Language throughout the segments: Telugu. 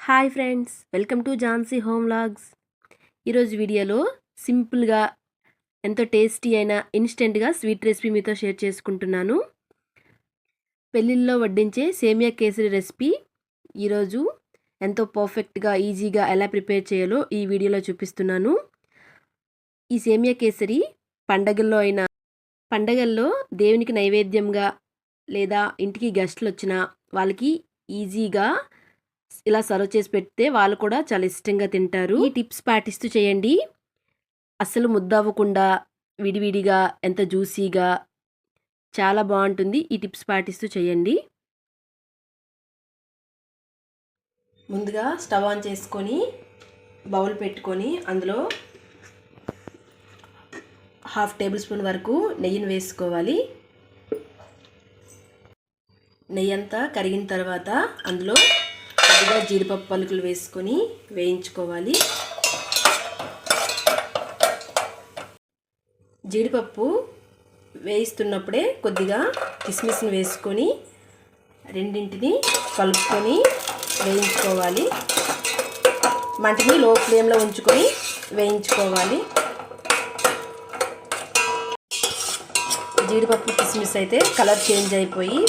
Hi friends, welcome to Jhansi home vlogs. ఈరోజు వీడియోలో సింపుల్గా ఎంతో టేస్టీ అయిన ఇన్స్టెంట్గా స్వీట్ రెసిపీ మీతో షేర్ చేసుకుంటున్నాను. పెళ్ళిళ్ళలో వడ్డించే సేమియా కేసరి రెసిపీ ఈరోజు ఎంతో పర్ఫెక్ట్గా ఈజీగా ఎలా ప్రిపేర్ చేయాలో ఈ వీడియోలో చూపిస్తున్నాను. ఈ సేమియా కేసరి పండగల్లో దేవునికి నైవేద్యంగా లేదా ఇంటికి గెస్ట్లు వచ్చినా వాళ్ళకి ఈజీగా ఇలా సర్వ్ చేసి పెడితే వాళ్ళు కూడా చాలా ఇష్టంగా తింటారు. ఈ టిప్స్ పాటిస్తూ చేయండి. అస్సలు ముద్దవ్వకుండా విడివిడిగా ఎంత జ్యూసీగా చాలా బాగుంటుంది. ఈ టిప్స్ పాటిస్తూ చేయండి. ముందుగా స్టవ్ ఆన్ చేసుకొని బౌల్ పెట్టుకొని అందులో 1/2 టేబుల్ స్పూన్ వరకు నెయ్యిని వేసుకోవాలి. నెయ్యి అంతా కరిగిన తర్వాత అందులో కొద్దిగా జీడిపప్పు పలుకులు వేసుకొని వేయించుకోవాలి. జీడిపప్పు వేయిస్తున్నప్పుడే కొద్దిగా కిస్మిస్ని వేసుకొని రెండింటిని కలుపుకొని వేయించుకోవాలి. మంటని లో ఫ్లేమ్లో ఉంచుకొని వేయించుకోవాలి. జీడిపప్పు కిస్మిస్ అయితే కలర్ చేంజ్ అయిపోయి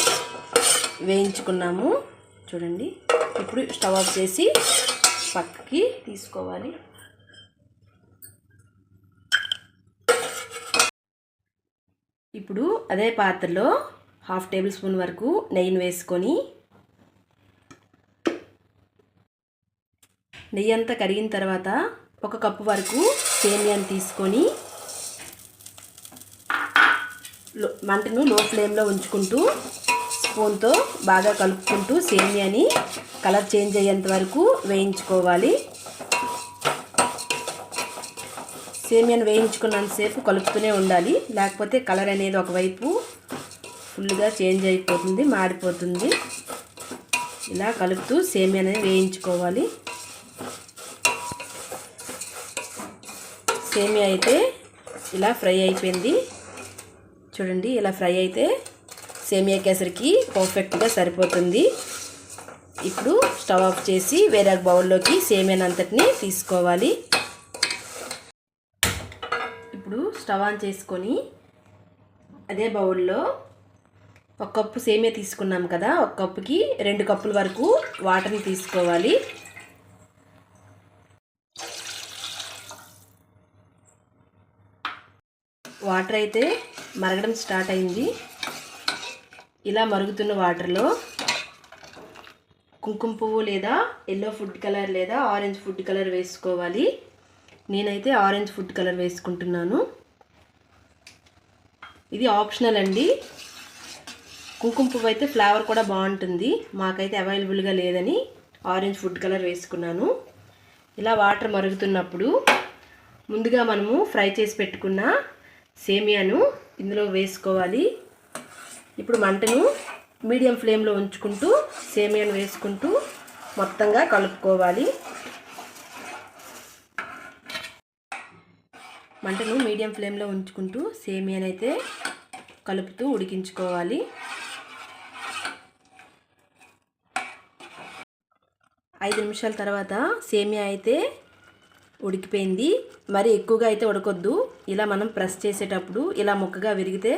వేయించుకున్నాము చూడండి. ఇప్పుడు స్టవ్ ఆఫ్ చేసి పక్కకి తీసుకోవాలి. ఇప్పుడు అదే పాత్రలో 1/2 టేబుల్ స్పూన్ వరకు నెయ్యిని వేసుకొని నెయ్యి అంతా కరిగిన తర్వాత 1 కప్పు వరకు సేమియాని తీసుకొని మంటను లో ఫ్లేమ్లో ఉంచుకుంటూ స్పూన్తో బాగా కలుపుకుంటూ సేమియాని కలర్ చేంజ్ అయ్యేంత వరకు వేయించుకోవాలి. సేమియాని వేయించుకున్నంతసేపు కలుపుతూనే ఉండాలి, లేకపోతే కలర్ అనేది ఒకవైపు ఫుల్గా చేంజ్ అయిపోతుంది, మాడిపోతుంది. ఇలా కలుపుతూ సేమియాని వేయించుకోవాలి. సేమియా అయితే ఇలా ఫ్రై అయిపోయింది చూడండి. ఇలా ఫ్రై అయితే సేమియా కేసరికి పర్ఫెక్ట్గా సరిపోతుంది. ఇప్పుడు స్టవ్ ఆఫ్ చేసి వేరే బౌల్లోకి సేమియాని అంతటిని తీసుకోవాలి. ఇప్పుడు స్టవ్ ఆన్ చేసుకొని అదే బౌల్లో 1 కప్పు సేమియా తీసుకున్నాం కదా, 1 కప్పుకి 2 కప్పుల వరకు వాటర్ని తీసుకోవాలి. వాటర్ అయితే మరగడం స్టార్ట్ అయింది. ఇలా మరుగుతున్న వాటర్లో కుంకుమ పువ్వు లేదా ఎల్లో ఫుడ్ కలర్ లేదా ఆరెంజ్ ఫుడ్ కలర్ వేసుకోవాలి. నేనైతే ఆరెంజ్ ఫుడ్ కలర్ వేసుకుంటున్నాను. ఇది ఆప్షనల్ అండి. కుంకుమ పువ్వు అయితే ఫ్లేవర్ కూడా బాగుంటుంది. మాకైతే అవైలబుల్గా లేదని ఆరెంజ్ ఫుడ్ కలర్ వేసుకున్నాను. ఇలా వాటర్ మరుగుతున్నప్పుడు ముందుగా మనము ఫ్రై చేసి పెట్టుకున్న సేమియాను ఇందులో వేసుకోవాలి. ఇప్పుడు మంటను మీడియం ఫ్లేమ్లో ఉంచుకుంటూ సేమియాను వేసుకుంటూ మొత్తంగా కలుపుకోవాలి. మంటను మీడియం ఫ్లేమ్లో ఉంచుకుంటూ సేమియాను అయితే కలుపుతూ ఉడికించుకోవాలి. 5 నిమిషాల తర్వాత సేమియా అయితే ఉడికిపోయింది. మరి ఎక్కువగా అయితే ఉడకొద్దు. ఇలా మనం ప్రెస్ చేసేటప్పుడు ఇలా ముక్కగా విరిగితే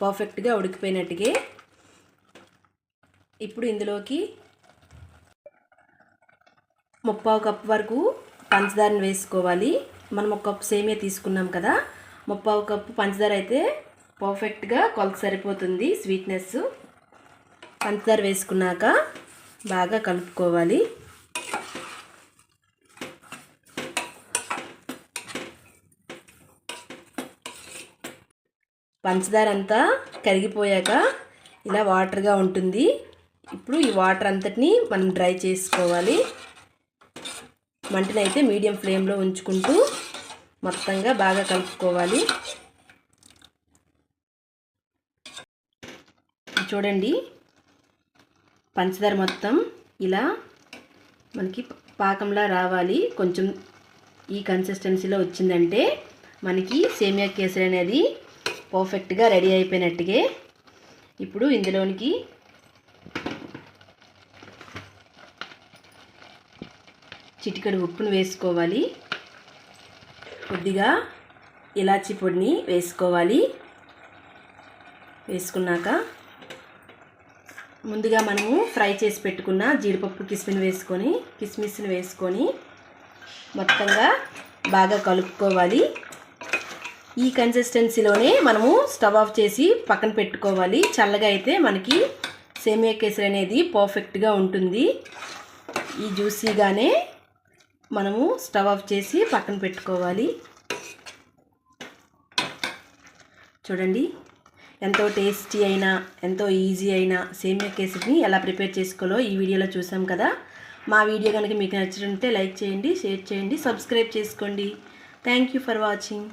పర్ఫెక్ట్గా ఉడికిపోయినట్టుగా. ఇప్పుడు ఇందులోకి 1/4 కప్పు వరకు పంచదారని వేసుకోవాలి. మనం 1 కప్పు సేమియా తీసుకున్నాం కదా, 1/4 కప్పు పంచదార అయితే పర్ఫెక్ట్గా కొలత సరిపోతుంది స్వీట్నెస్. పంచదార వేసుకున్నాక బాగా కలుపుకోవాలి. పంచదార అంతా కరిగిపోయాక ఇలా వాటర్గా ఉంటుంది. ఇప్పుడు ఈ వాటర్ అంతటిని మనం డ్రై చేసుకోవాలి. మంటని అయితే మీడియం ఫ్లేమ్లో ఉంచుకుంటూ మొత్తంగా బాగా కలుపుకోవాలి. చూడండి, పంచదార మొత్తం ఇలా మనకి పాకంలా రావాలి. కొంచెం ఈ కన్సిస్టెన్సీలో వచ్చిందంటే మనకి సేమియా కేసరి అనేది పర్ఫెక్ట్గా రెడీ అయిపోయినట్టుగా. ఇప్పుడు ఇందులోనికి చిటికెడు ఉప్పును వేసుకోవాలి. కొద్దిగా ఇలాచీ పొడిని వేసుకోవాలి. వేసుకున్నాక ముందుగా మనము ఫ్రై చేసి పెట్టుకున్న జీడిపప్పు కిస్మిస్ని వేసుకొని మొత్తంగా బాగా కలుపుకోవాలి. ఈ కన్సిస్టెన్సీలోనే మనము స్టవ్ ఆఫ్ చేసి పక్కన పెట్టుకోవాలి. చల్లగా అయితే మనకి సేమియా కేసరి అనేది పర్ఫెక్ట్గా ఉంటుంది. ఈ జ్యూసీగానే మనము స్టవ్ ఆఫ్ చేసి పక్కన పెట్టుకోవాలి. చూడండి, ఎంతో టేస్టీ అయినా ఎంతో ఈజీ అయినా సేమియా కేసరిని ఎలా ప్రిపేర్ చేసుకోవాలో ఈ వీడియోలో చూసాం కదా. మా వీడియో కనుక మీకు నచ్చినట్లయితే లైక్ చేయండి, షేర్ చేయండి, సబ్స్క్రైబ్ చేసుకోండి. Thank you for watching.